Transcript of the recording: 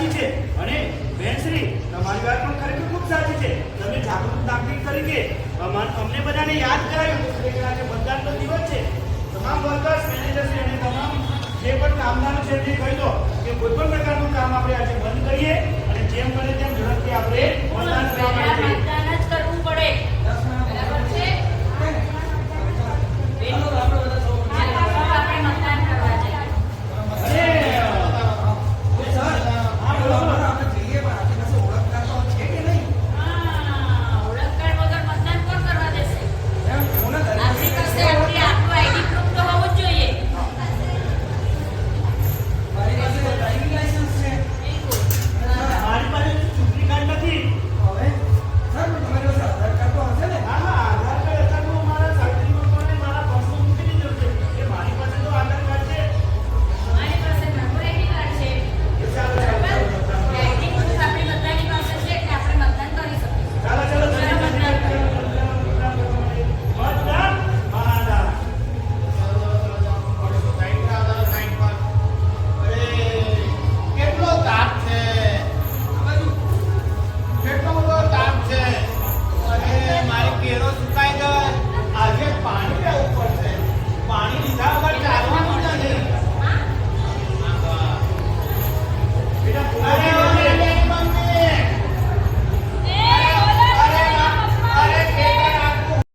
સાચી છે અને બેનશ્રી તમારી વાત પણ ખરેખર ખૂબ સાચી છે. તમે જાગૃત નાગરિક તરીકે અમને બધાને યાદ કરાવ્યું કે ખરેખર આજે મતદાનનો દિવસ છે. તમામ વર્કર્સ, મેનેજર્સ અને તમામ જે પણ કામદારો છે તે કહી દો કે કોઈ પણ પ્રકારનું કામ આપણે આજે બંધ કરીએ અને જેમ બને તેમ ઝડપથી આપણે મતદાન કરવા માટે